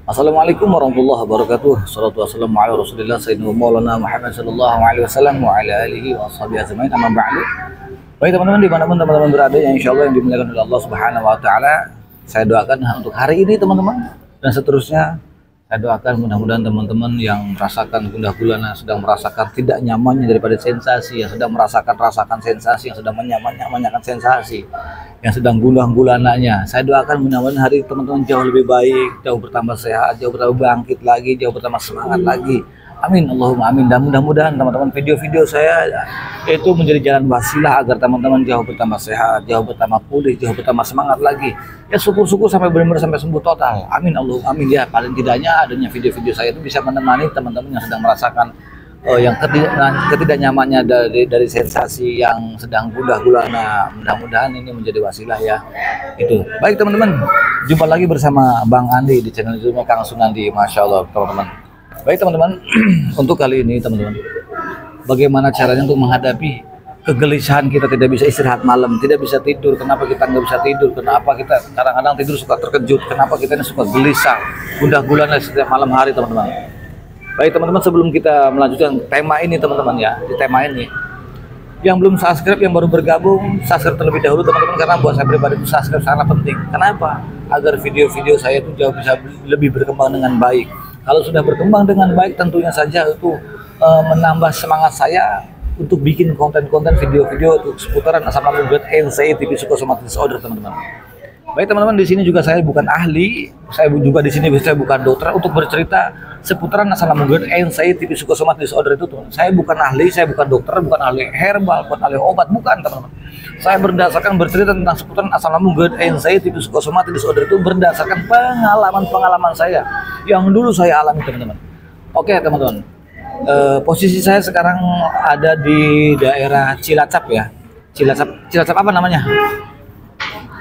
Assalamualaikum warahmatullahi wabarakatuh. Salatu wassalamu ala Rasulillah Sayyidina Maulana Muhammad sallallahu alaihi wasallam wa ala alihi wa sahbihi ajmain. Amma ba'du. Baik teman-teman, dimanapun teman-teman berada, yang insya Allah yang dimuliakan oleh Allah Subhanahu wa taala, saya doakan untuk hari ini teman-teman dan seterusnya. Saya doakan mudah-mudahan teman-teman yang merasakan gundah gulana, sedang merasakan tidak nyamannya daripada sensasi, yang sedang merasakan sensasi, yang sedang menyaman-nyamankan sensasi, yang sedang gundah gulananya. Saya doakan mudah-mudahan hari teman-teman jauh lebih baik, jauh bertambah sehat, jauh bertambah bangkit lagi, jauh bertambah semangat lagi. Amin, Allahumma amin. Dan mudah-mudahan teman-teman video-video saya itu menjadi jalan wasilah agar teman-teman jauh bertambah sehat, jauh bertambah pulih, jauh bertambah semangat lagi. Ya syukur-syukur sampai benar-benar sampai sembuh total. Amin, Allahumma amin. Ya paling tidaknya adanya video-video saya itu bisa menemani teman-teman yang sedang merasakan yang ketidaknyamannya dari sensasi yang sedang gundah gulana. Mudah-mudahan ini menjadi wasilah ya. Itu. Baik teman-teman, jumpa lagi bersama Bang Andi di channel YouTube Kang Sunandi. Masya Allah teman-teman. Baik teman-teman, untuk kali ini teman-teman, bagaimana caranya untuk menghadapi kegelisahan kita tidak bisa istirahat malam, tidak bisa tidur. Kenapa kita nggak bisa tidur? Kenapa kita kadang-kadang tidur suka terkejut? Kenapa kita ini suka gelisah, gundah gulana setiap malam hari teman-teman? Baik teman-teman, sebelum kita melanjutkan tema ini teman-teman ya, di tema ini, yang belum subscribe, yang baru bergabung, subscribe terlebih dahulu teman-teman, karena buat saya pribadi itu subscribe sangat penting. Kenapa? Agar video-video saya itu jauh bisa lebih berkembang dengan baik. Kalau sudah berkembang dengan baik, tentunya saja itu menambah semangat saya untuk bikin konten-konten video-video untuk seputaran asam lambung berat, anxiety, psychosomatic disorder teman-teman. Baik teman-teman, di sini juga saya bukan ahli, saya juga di sini saya bukan dokter untuk bercerita seputaran asam lambung berat, anxiety, psychosomatic disorder itu teman. Saya bukan ahli, saya bukan dokter, bukan ahli herbal, bukan ahli obat, bukan teman-teman. Saya berdasarkan bercerita tentang seputaran asam lambung berat, anxiety, psychosomatic disorder itu berdasarkan pengalaman saya yang dulu saya alami teman-teman. Oke teman-teman, posisi saya sekarang ada di daerah Cilacap ya. Cilacap apa namanya?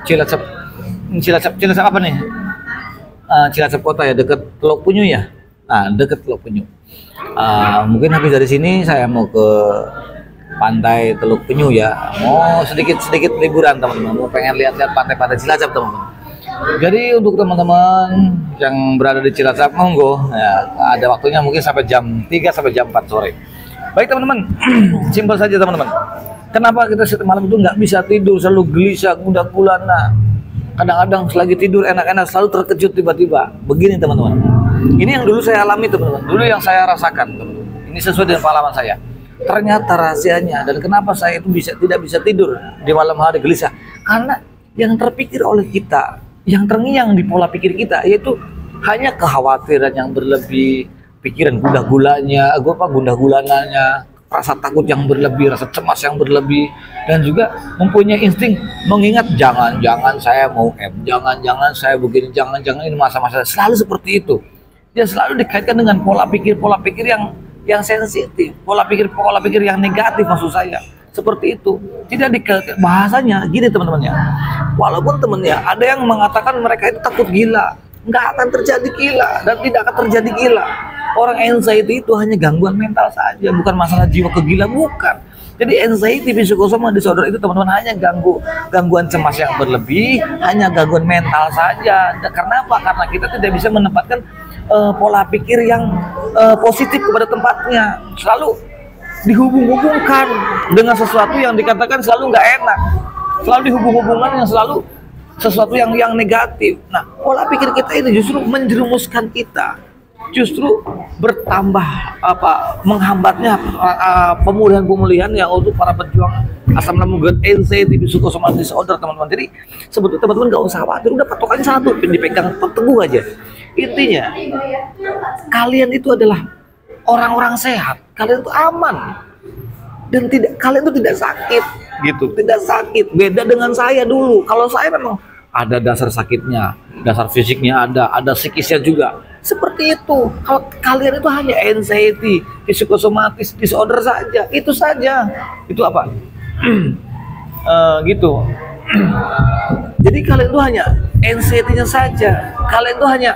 Cilacap apa nih? Cilacap kota ya, dekat Teluk Penyu ya. Nah, dekat Teluk Penyu. Mungkin habis dari sini saya mau ke pantai Teluk Penyu ya. Mau sedikit liburan teman-teman. Mau pengen lihat-lihat pantai-pantai Cilacap teman-teman. Jadi untuk teman-teman yang berada di Cilacap, monggo ya, ada waktunya mungkin sampai jam 3 sampai jam 4 sore. Baik teman-teman, simpel saja teman-teman. Kenapa kita setiap malam itu nggak bisa tidur, selalu gelisah, gundah gulana. Kadang-kadang selagi tidur enak-enak selalu terkejut tiba-tiba. Begini teman-teman. Ini yang dulu saya alami teman-teman. Dulu yang saya rasakan teman-teman. Ini sesuai dengan pengalaman saya. Ternyata rahasianya dan kenapa saya itu tidak bisa tidur di malam hari gelisah, karena yang terpikir oleh kita, yang terngiang di pola pikir kita, yaitu hanya kekhawatiran yang berlebih, pikiran gundah gulananya, rasa takut yang berlebih, rasa cemas yang berlebih, dan juga mempunyai insting mengingat jangan-jangan saya mau jangan-jangan saya begini, jangan-jangan ini masa-masa selalu seperti itu. Dia selalu dikaitkan dengan pola pikir yang sensitif, pola pikir yang negatif maksud saya. Seperti itu. Tidak dikaitkan bahasanya gini teman-teman ya. Walaupun teman-teman ya, ada yang mengatakan mereka itu takut gila, nggak akan terjadi gila dan tidak akan terjadi gila. Orang anxiety itu hanya gangguan mental saja, bukan masalah jiwa kegila, bukan. Jadi anxiety, psychosomatic disorder itu teman-teman hanya gangguan cemas yang berlebih, hanya gangguan mental saja. Dan karena apa? Karena kita tidak bisa menempatkan pola pikir yang positif kepada tempatnya. Selalu dihubung-hubungkan dengan sesuatu yang dikatakan selalu nggak enak, selalu dihubung-hubungkan yang selalu sesuatu yang negatif. Nah, pola pikir kita ini justru menjerumuskan kita, justru bertambah menghambatnya pemulihan yang untuk para pejuang asam lambung berat, anxiety, psychosomatic disorder teman-teman. Jadi sebetulnya teman-teman nggak usah khawatir, udah patokannya satu, dipegang teguh aja. Intinya kalian itu adalah orang-orang sehat, kalian itu aman dan kalian itu tidak sakit gitu, tidak sakit. Beda dengan saya dulu. Kalau saya memang ada dasar sakitnya, dasar fisiknya ada psikisnya juga. Seperti itu. Kalau kalian itu hanya anxiety, psychosomatic disorder saja, itu saja. Itu apa? Gitu. Jadi kalian itu hanya anxiety-nya saja, kalian itu hanya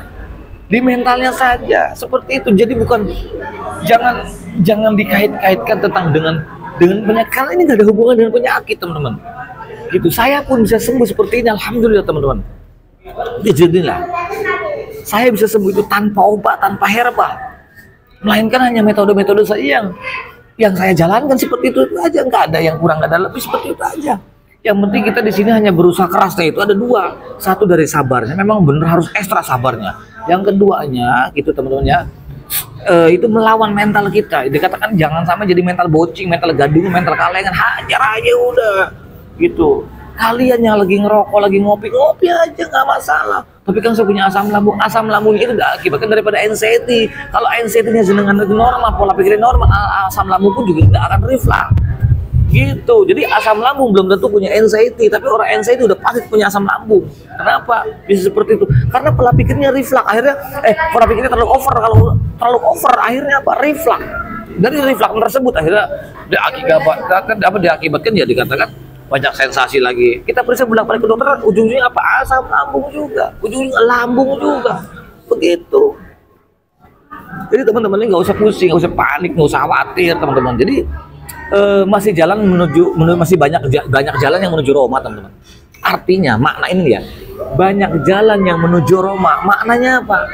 di mentalnya saja, seperti itu. Jadi bukan, jangan dikait-kaitkan dengan penyakit. Karena ini nggak ada hubungan dengan penyakit teman-teman. Gitu. Saya pun bisa sembuh seperti ini, alhamdulillah teman-teman. Jadilah saya bisa sembuh itu tanpa obat, tanpa herbal, melainkan hanya metode-metode saya yang saya jalankan seperti itu aja, nggak ada yang kurang, nggak ada lebih, seperti itu aja. Yang penting kita di sini hanya berusaha kerasnya itu ada dua. Satu dari sabarnya, memang benar harus ekstra sabarnya. Yang keduanya, gitu teman-teman ya, itu melawan mental kita. Dikatakan jangan sampai jadi mental bocing, mental gading, mental kalengan, hajar aja udah, gitu. Kalian yang lagi ngerokok, lagi ngopi aja nggak masalah. Tapi kan saya punya asam lambung itu udah akibatkan daripada anxiety. Kalau anxiety-nya jenengan normal, pola pikirnya normal, asam lambung pun juga tidak akan reflux. Gitu. Jadi asam lambung belum tentu punya anxiety, tapi orang anxiety udah pasti punya asam lambung. Kenapa bisa seperti itu? Karena pola pikirnya reflux. Akhirnya pola pikirnya terlalu over. Kalau terlalu over akhirnya apa? Reflux. Dari reflux tersebut akhirnya diakibatkan ya dikatakan banyak sensasi lagi. Kita periksa bolak-balik ke dokter, ujungnya apa? Asam lambung juga, ujungnya lambung juga. Begitu. Jadi teman-teman ini nggak usah pusing, nggak usah panik, nggak usah khawatir teman-teman. Jadi masih jalan masih banyak jalan yang menuju Roma teman-teman. Artinya makna ini ya, banyak jalan yang menuju Roma. Maknanya apa?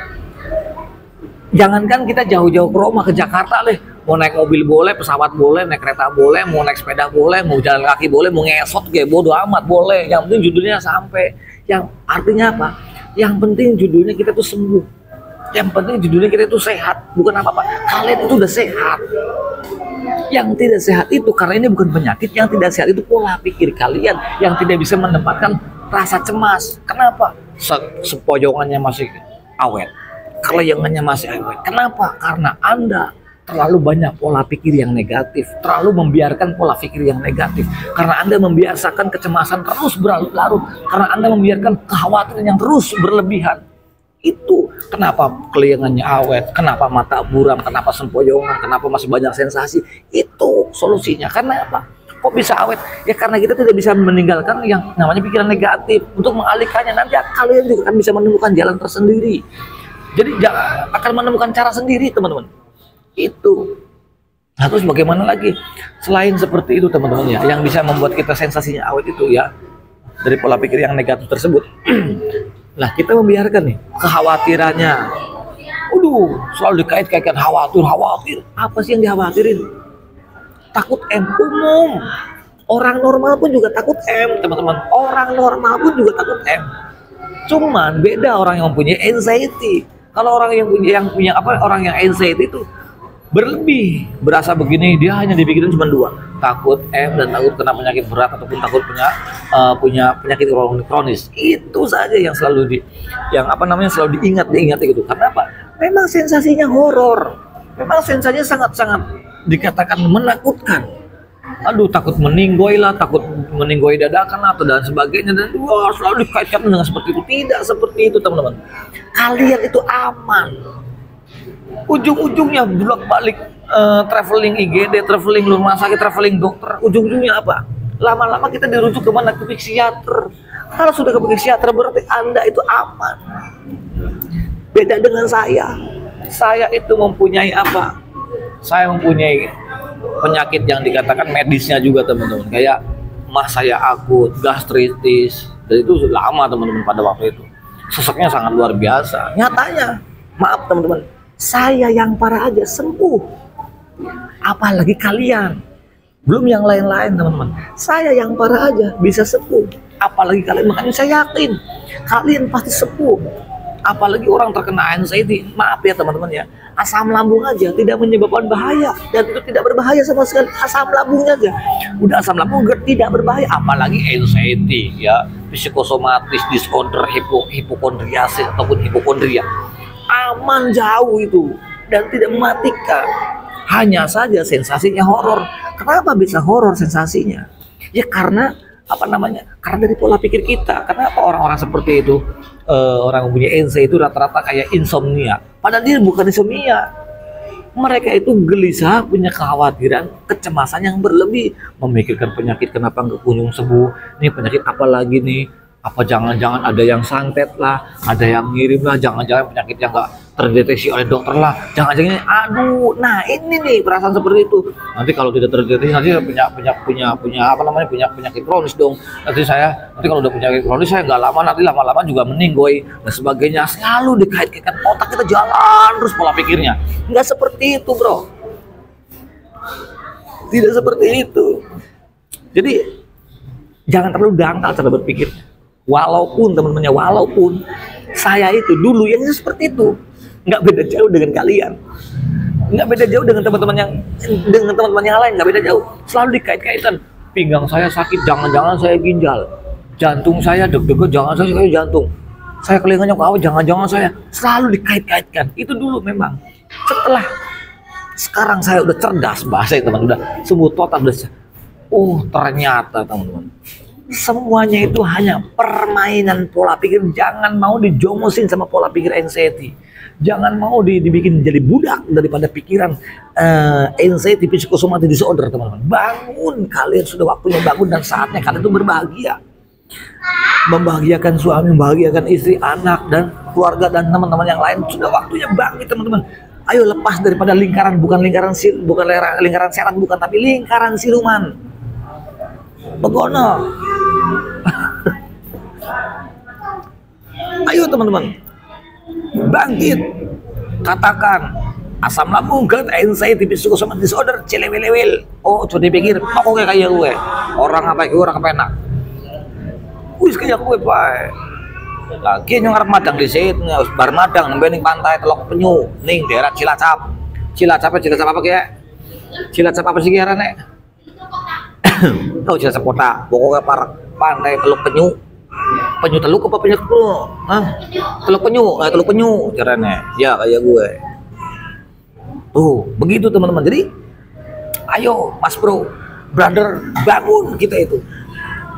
Jangankan kita jauh-jauh ke Roma, ke Jakarta deh. Mau naik mobil boleh, pesawat boleh, naik kereta boleh, mau naik sepeda boleh, mau jalan kaki boleh, mau ngesot kayak bodo amat boleh. Yang penting judulnya sampai. Yang artinya apa? Yang penting judulnya kita tuh sembuh. Yang penting judulnya kita itu sehat. Bukan apa-apa, kalian itu udah sehat. Yang tidak sehat itu karena ini bukan penyakit. Yang tidak sehat itu pola pikir kalian yang tidak bisa menempatkan rasa cemas. Kenapa? Sepojongannya masih awet, kelayangannya masih awet. Kenapa? Karena Anda terlalu banyak pola pikir yang negatif, terlalu membiarkan pola pikir yang negatif. Karena Anda membiasakan kecemasan terus berlarut-larut, karena Anda membiarkan kekhawatiran yang terus berlebihan. Itu kenapa kelayangannya awet, kenapa mata buram, kenapa sempoyongan, kenapa masih banyak sensasi. Itu solusinya. Karena apa? Kok bisa awet? Ya karena kita tidak bisa meninggalkan yang namanya pikiran negatif. Untuk mengalihkannya nanti kalian juga akan bisa menemukan jalan tersendiri. Jadi akan menemukan cara sendiri teman-teman. Itu. Nah terus bagaimana lagi? Selain seperti itu teman-teman ya, yang bisa membuat kita sensasinya awet itu ya, dari pola pikir yang negatif tersebut. Nah kita membiarkan nih kekhawatirannya. Selalu dikait-kaitkan khawatir. Apa sih yang dikhawatirin? Takut umum. Orang normal pun juga takut teman-teman. Orang normal pun juga takut Cuman beda orang yang mempunyai anxiety. Kalau orang yang punya orang yang anxiety itu berlebih, berasa begini, dia hanya dipikirin cuma dua, takut dan takut kena penyakit berat ataupun takut punya penyakit kronis. Itu saja yang selalu selalu diingat gitu. Karena apa? Memang sensasinya horor, memang sensasinya sangat-sangat dikatakan menakutkan. Takut meninggoy lah, takut meninggoy dadakan lah, atau dan sebagainya, dan selalu dikaitkan dengan seperti itu. Tidak seperti itu teman-teman. Kalian itu aman. Ujung-ujungnya bolak-balik traveling IGD, traveling rumah sakit, traveling dokter. Ujung-ujungnya apa? Lama-lama kita dirujuk kemana? Ke psikiater. Kalau sudah ke psikiater berarti Anda itu aman. Beda dengan saya. Saya itu mempunyai apa? Saya mempunyai penyakit yang dikatakan medisnya juga teman-teman. Kayak mah saya akut, gastritis. Dan itu sudah lama teman-teman pada waktu itu. Seseknya sangat luar biasa. Nyatanya, maaf teman-teman, saya yang parah aja sembuh. Apalagi kalian. Belum yang lain-lain teman-teman. Saya yang parah aja bisa sembuh. Apalagi kalian. Makanya saya yakin kalian pasti sembuh. Apalagi orang terkena anxiety. Maaf ya teman-teman ya. Asam lambung aja tidak menyebabkan bahaya. Dan itu tidak berbahaya sama sekali. Asam lambungnya aja. Udah asam lambung tidak berbahaya. Apalagi anxiety ya. Psikosomatis, disorder, hipokondriasis ataupun hipokondria. Aman jauh itu. Dan tidak mematikan. Hanya saja sensasinya horor. Kenapa bisa horor sensasinya? Ya karena karena dari pola pikir kita. Kenapa orang-orang seperti itu, orang yang punya anxiety itu rata-rata kayak insomnia? Padahal dia bukan insomnia. Mereka itu gelisah, punya kekhawatiran, kecemasan yang berlebih, memikirkan penyakit kenapa nggak kunjung sembuh. Ini penyakit apa lagi nih? Apa jangan-jangan ada yang santet lah, ada yang ngirim lah, jangan-jangan penyakit yang terdeteksi oleh dokter lah, jangan-jangan aduh, nah ini nih perasaan seperti itu. Nanti kalau tidak terdeteksi nanti punya apa namanya, punya penyakit kronis dong. Nanti kalau udah punya penyakit kronis saya nggak lama, nanti lama-lama juga meninggoy dan sebagainya. Selalu dikait-kaitkan, otak kita jalan terus pola pikirnya. Nggak seperti itu bro, tidak seperti itu. Jadi jangan terlalu dangkal cara berpikir. Walaupun teman-temannya, walaupun saya itu dulu yang seperti itu, nggak beda jauh dengan kalian, nggak beda jauh dengan teman-teman yang lain, nggak beda jauh. Selalu dikait-kaitan, pinggang saya sakit, jangan-jangan saya ginjal, jantung saya deg-degan, jangan saya jantung, saya telinganya kawat, jangan-jangan saya, selalu dikait-kaitkan. Itu dulu memang. Sekarang saya udah cerdas bahasa teman, udah sembuh total, udah. Oh ternyata teman-teman, semuanya itu hanya permainan pola pikir. Jangan mau dijomosin sama pola pikir anxiety. Jangan mau dibikin jadi budak daripada pikiran anxiety, psychosomatic disorder teman-teman. Bangun, kalian sudah waktunya bangun dan saatnya kalian itu berbahagia. Membahagiakan suami, membahagiakan istri, anak, dan keluarga, dan teman-teman yang lain. Sudah waktunya bangkit teman-teman. Ayo lepas daripada lingkaran, bukan lingkaran setan, bukan, tapi lingkaran siluman. Begono. Ayo teman-teman, bangkit. Katakan asam lambung, GERD, anxiety, psychosomatic disorder, celewel-lewel. Oh, coba dipikir, aku kayak gue. Orang apa enak. Wis kayak gue, Pak. Lagi ngarep madang di sini, bar madang nembe ning pantai Teluk Penyu, ning daerah Cilacap. Cilacap apa kayak? Cilacap apa sih kira-kira? Tahu Cilacap kota, pokoknya pantai Teluk Penyu. Penyu teluk apa penyu teluk? Teluk Penyu caranya. Ya kayak gue. Tuh, begitu teman-teman. Jadi ayo Mas Bro, brother, bangun kita itu.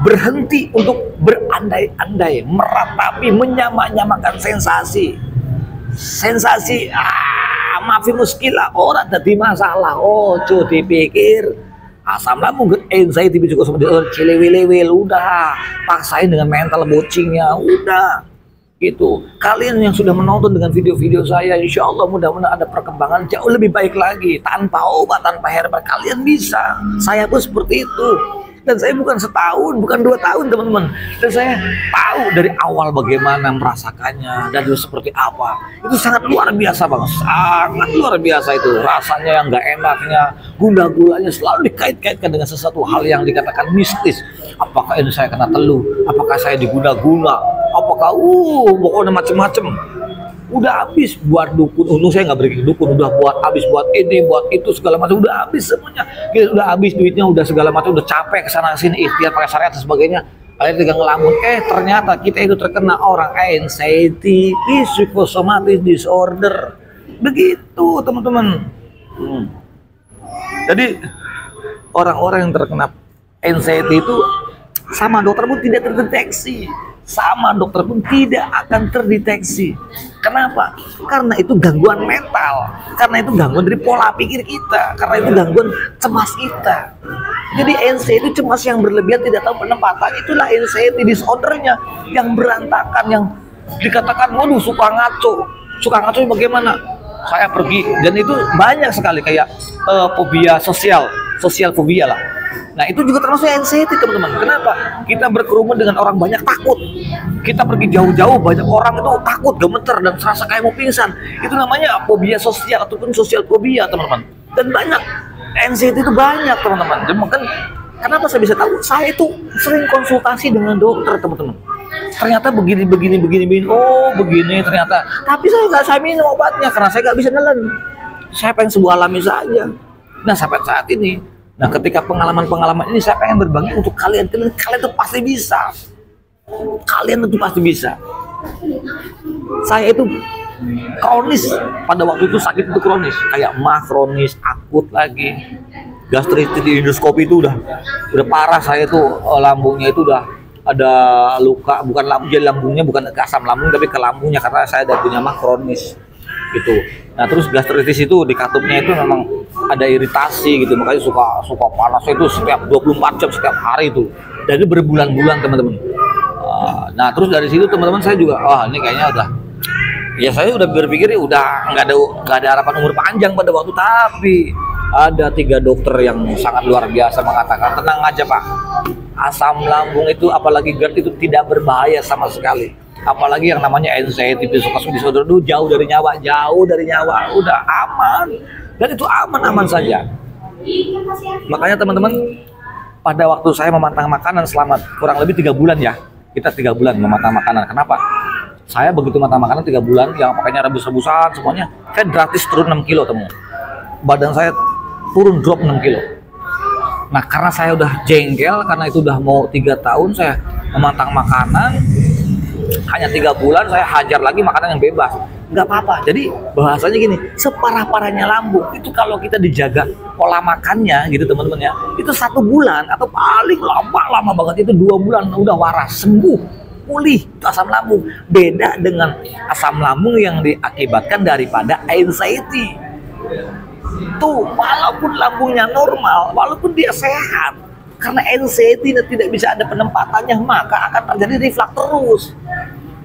Berhenti untuk berandai-andai, meratapi, menyamak-nyamakan sensasi. Maafin muskilah, orang jadi masalah. Oh, coba dipikir asam lambung, anxiety, psychosomatic disorder, cilewil-lewil, udah paksain dengan mental bocingnya, udah gitu. Kalian yang sudah menonton dengan video-video saya, insya Allah mudah-mudahan ada perkembangan jauh lebih baik lagi. Tanpa obat, tanpa herbal, kalian bisa. Saya pun seperti itu. Dan saya bukan setahun, bukan 2 tahun teman-teman. Dan saya tahu dari awal bagaimana merasakannya dan itu seperti apa. Itu sangat luar biasa bang, sangat luar biasa itu. Rasanya yang nggak enaknya, gula-gulanya selalu dikait-kaitkan dengan sesuatu hal yang dikatakan mistis. Apakah ini saya kena teluh? Apakah saya diguna-guna? Apakah pokoknya macem-macem. Udah habis buat dukun, untung saya nggak beri dukun, udah habis buat ini, buat itu segala macam, udah habis semuanya. Kita udah habis duitnya, udah segala macam, udah capek kesana sini, ikhtiar pakai syariat dan sebagainya. Akhirnya tinggal ngelamun, ternyata kita itu terkena orang anxiety, psychosomatic disorder, begitu teman-teman. Jadi orang-orang yang terkena anxiety itu sama dokter pun tidak terdeteksi. Sama dokter pun tidak akan terdeteksi. Kenapa? Karena itu gangguan mental, karena itu gangguan dari pola pikir kita, karena itu gangguan cemas kita. Jadi anxiety itu cemas yang berlebihan, tidak tahu penempatan, itulah anxiety disordernya yang berantakan, yang dikatakan waduh suka ngaco bagaimana? Saya pergi, dan itu banyak sekali kayak fobia sosial fobia lah. Nah itu juga termasuk anxiety teman-teman. Kenapa? Kita berkerumun dengan orang banyak, takut. Kita pergi jauh-jauh, banyak orang itu takut, gemeter, dan serasa kayak mau pingsan. Itu namanya fobia sosial ataupun sosial fobia teman-teman. Dan banyak, anxiety itu banyak teman-teman. Dan mungkin kenapa saya bisa tahu? Saya itu sering konsultasi dengan dokter teman-teman. Ternyata begini. Oh begini ternyata. Tapi saya minum obatnya karena saya nggak bisa nelen. Saya pengen sebuah alami saja. Nah sampai saat ini, nah ketika pengalaman ini saya pengen berbagi untuk kalian tuh pasti bisa. Kalian itu pasti bisa. Saya itu kronis, pada waktu itu sakit itu kronis, kayak mah kronis, akut lagi, gastritis, di endoskopi itu udah parah. Saya tuh lambungnya itu udah ada luka, bukan lambung, jadi lambungnya bukan ke asam lambung tapi ke lambungnya karena saya ada punya mah kronis gitu. Nah terus gastritis itu di katupnya itu memang ada iritasi gitu, makanya suka panasnya itu setiap 24 jam setiap hari itu, dan itu berbulan-bulan teman-teman. Nah terus dari situ teman-teman saya juga ini kayaknya udah Ya saya udah berpikir ya udah nggak ada harapan umur panjang pada waktu, tapi ada 3 dokter yang sangat luar biasa mengatakan tenang aja Pak, asam lambung itu apalagi GERD itu tidak berbahaya sama sekali, apalagi yang namanya anxiety disorder itu jauh dari nyawa, udah aman, dan itu aman-aman saja. Makanya teman-teman, pada waktu saya memantang makanan selama kurang lebih 3 bulan ya, kita 3 bulan memantang makanan. Kenapa? Saya begitu matang makanan 3 bulan yang pakainya rebus-rebusan semuanya, saya gratis turun 6 kilo temu. Badan saya turun drop 6 kilo. Nah karena saya udah jengkel, karena itu udah mau 3 tahun saya memantang makanan, hanya 3 bulan saya hajar lagi makanan yang bebas. Nggak apa-apa. Jadi bahasanya gini, separah-parahnya lambung itu kalau kita dijaga pola makannya gitu teman-teman ya, itu 1 bulan atau paling lama banget itu 2 bulan udah waras, sembuh, pulih asam lambung. Beda dengan asam lambung yang diakibatkan daripada anxiety. Tuh, walaupun lambungnya normal, walaupun dia sehat, karena anxiety tidak bisa ada penempatannya, maka akan terjadi reflux terus.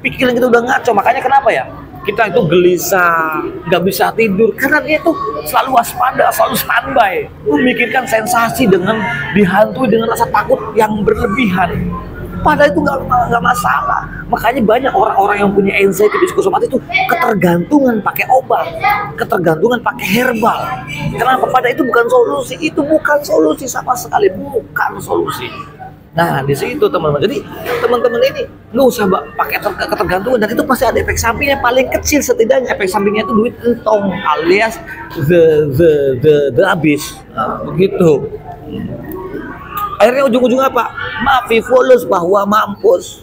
Pikiran kita udah ngaco, makanya kenapa ya? Kita itu gelisah, nggak bisa tidur, karena dia tuh selalu waspada, selalu standby, memikirkan sensasi dengan dihantui dengan rasa takut yang berlebihan. Padahal itu nggak masalah. Makanya banyak orang-orang yang punya anxiety psikosomatik itu ketergantungan pakai obat, ketergantungan pakai herbal. Kenapa? Padahal itu bukan solusi, sama sekali bukan solusi. Nah di situ teman-teman. Jadi teman-teman ini nggak usah pakai ketergantungan, dan itu pasti ada efek sampingnya paling kecil, setidaknya efek sampingnya itu duit entong alias the habis. Nah, begitu. Akhirnya ujung-ujungnya apa? Maafi fulus bahwa mampus.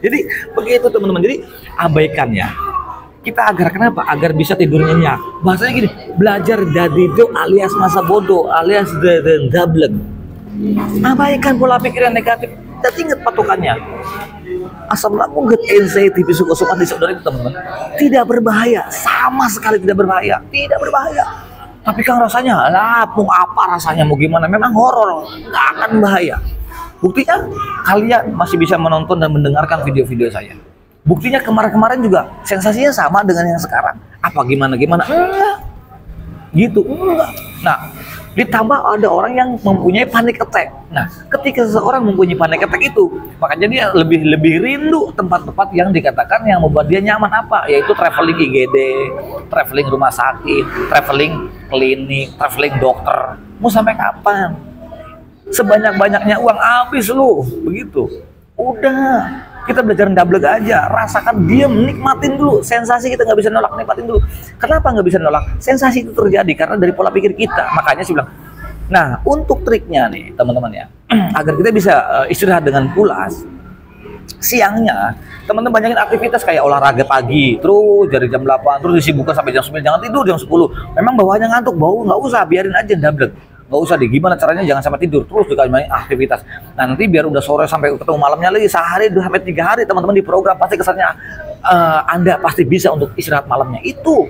Jadi begitu teman-teman. Jadi abaikannya. Kita agar kenapa? Agar bisa tidur nyenyak. Bahasanya gini, belajar dari itu alias masa bodoh, alias the dablek. Abaikan pola pikir yang negatif. Dan ingat patokannya. Asam lambung, GERD, anxiety, psikosomatik disorder itu teman-teman tidak berbahaya, sama sekali tidak berbahaya, Tapi kan rasanya, mau apa rasanya, mau gimana, memang horor, nggak akan bahaya. Buktinya kalian masih bisa menonton dan mendengarkan video-video saya. Buktinya kemarin-kemarin juga sensasinya sama dengan yang sekarang. Apa gimana? Enggak. Gitu, enggak. Nah, ditambah ada orang yang mempunyai panic attack. Nah, ketika seseorang mempunyai panic attack itu, makanya dia lebih rindu tempat-tempat yang dikatakan yang membuat dia nyaman apa? Yaitu traveling IGD, traveling rumah sakit, traveling klinik, traveling dokter. Mau sampai kapan? Sebanyak-banyaknya uang habis lu, begitu. Udah, kita belajar double aja, rasakan, diam, nikmatin dulu sensasi. Kita nggak bisa nolak, nikmatin dulu. Kenapa nggak bisa nolak? Sensasi itu terjadi karena dari pola pikir kita. Makanya saya bilang, nah untuk triknya nih teman-teman ya, agar kita bisa istirahat dengan pulas, siangnya teman-teman banyakin aktivitas kayak olahraga pagi, terus dari jam 8, terus disibukkan sampai jam 9, jangan tidur jam 10. Memang bawahnya ngantuk, nggak usah, biarin aja double. Nggak usah deh, gimana caranya jangan sampai tidur, terus juga banyak aktivitas. Nah nanti biar udah sore sampai ketemu malamnya lagi, sehari 2 sampai 3 hari teman-teman di program, pasti kesannya Anda pasti bisa untuk istirahat malamnya itu.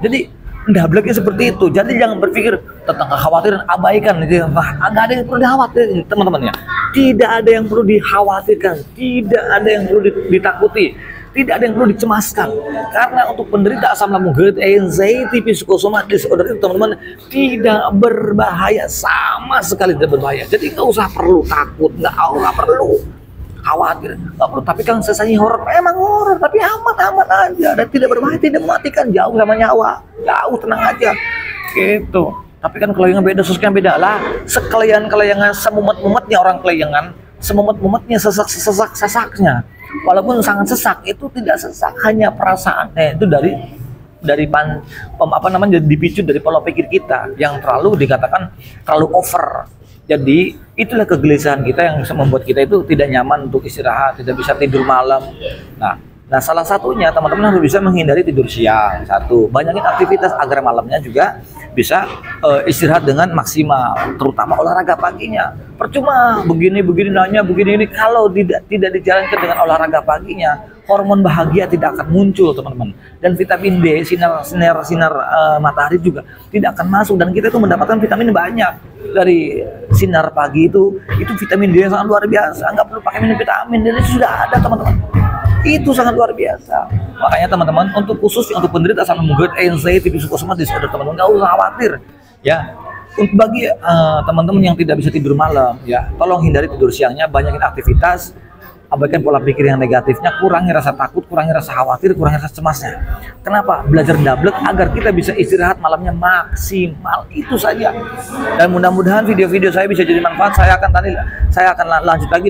Jadi double-nya seperti itu. Jadi jangan berpikir tentang kekhawatiran, abaikan. Nggak ada yang perlu dikhawatirkan teman-teman ya. Tidak ada yang perlu dikhawatirkan, tidak ada yang perlu ditakuti, tidak ada yang perlu dicemaskan. Karena untuk penderita asam lambung, GERD, anxiety, psikosomatik disorder itu teman-teman tidak berbahaya, sama sekali tidak berbahaya. Jadi nggak usah perlu takut, nggak perlu khawatir, nggak perlu. Tapi kan sensasinya horor, emang horor, tapi aman aja dan tidak berbahaya, tidak mematikan, jauh sama nyawa, jauh, tenang aja, gitu. Tapi kan kelayangan beda, susuknya beda lah. Sekelayangan semumet-mumetnya orang kelayangan, semumet-mumetnya sesak-sesaknya. Walaupun sangat sesak, itu tidak sesak, hanya perasaannya itu dipicu dari pola pikir kita yang dikatakan terlalu over. Jadi itulah kegelisahan kita yang membuat kita itu tidak nyaman untuk istirahat, tidak bisa tidur malam. Nah salah satunya teman-teman harus bisa menghindari tidur siang. Satu, banyakin aktivitas agar malamnya juga bisa istirahat dengan maksimal, terutama olahraga paginya. Percuma begini ini kalau tidak dijalankan dengan olahraga paginya, hormon bahagia tidak akan muncul teman-teman. Dan vitamin D, sinar matahari juga tidak akan masuk, dan kita itu mendapatkan vitamin banyak dari sinar pagi itu vitamin D yang sangat luar biasa. Nggak perlu pakai minum vitamin, dan itu sudah ada teman-teman. Itu sangat luar biasa. Makanya teman-teman, untuk khusus untuk penderita asam lambung GERD, anxiety, psikosomat disorder, teman-teman nggak usah khawatir ya. Untuk bagi teman-teman yang tidak bisa tidur malam ya, tolong hindari tidur siangnya, banyakin aktivitas, abaikan pola pikir yang negatifnya, kurangi rasa takut, kurangi rasa khawatir, kurangi rasa cemasnya. Kenapa? Belajar dablek agar kita bisa istirahat malamnya maksimal, itu saja. Dan mudah-mudahan video-video saya bisa jadi manfaat. Saya akan lanjut lagi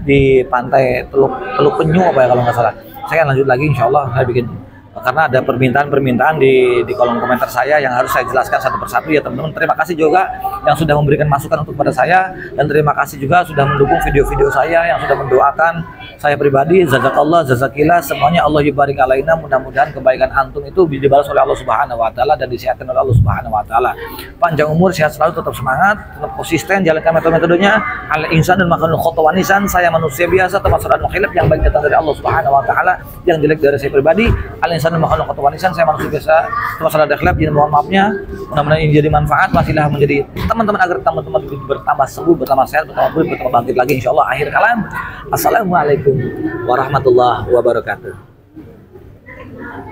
di pantai Teluk Penyu apa ya kalau nggak salah. Saya lanjut lagi, insya Allah saya bikin, karena ada permintaan di kolom komentar saya yang harus saya jelaskan satu persatu ya teman-teman. Terima kasih juga yang sudah memberikan masukan untuk pada saya, dan terima kasih juga sudah mendukung video-video saya, yang sudah mendoakan saya pribadi. Jazakallah, jazakillah, semuanya Allah yubarik alaina. Mudah-mudahan kebaikan antum itu dibalas oleh Allah Subhanahu wa taala dan disehatkan oleh Allah Subhanahu wa taala. Panjang umur, sehat selalu, tetap semangat, tetap konsisten jalankan metode-metodenya. Al insan dan makanul khotawan insan, saya manusia biasa, termasuk khilaf, yang baik datang dari Allah Subhanahu wa taala, yang jelek dari saya pribadi. Al insan dan makanul khotawan insan, saya manusia biasa, termasuk khilaf, jadi mohon maafnya. Mudah-mudahan ini jadi manfaat, wasilah menjadi teman-teman agar teman-teman bertambah sembuh, bertambah sehat, bertambah pulih, bertambah bangkit lagi insyaallah. Akhir kalam, assalamualaikum warahmatullahi wabarakatuh.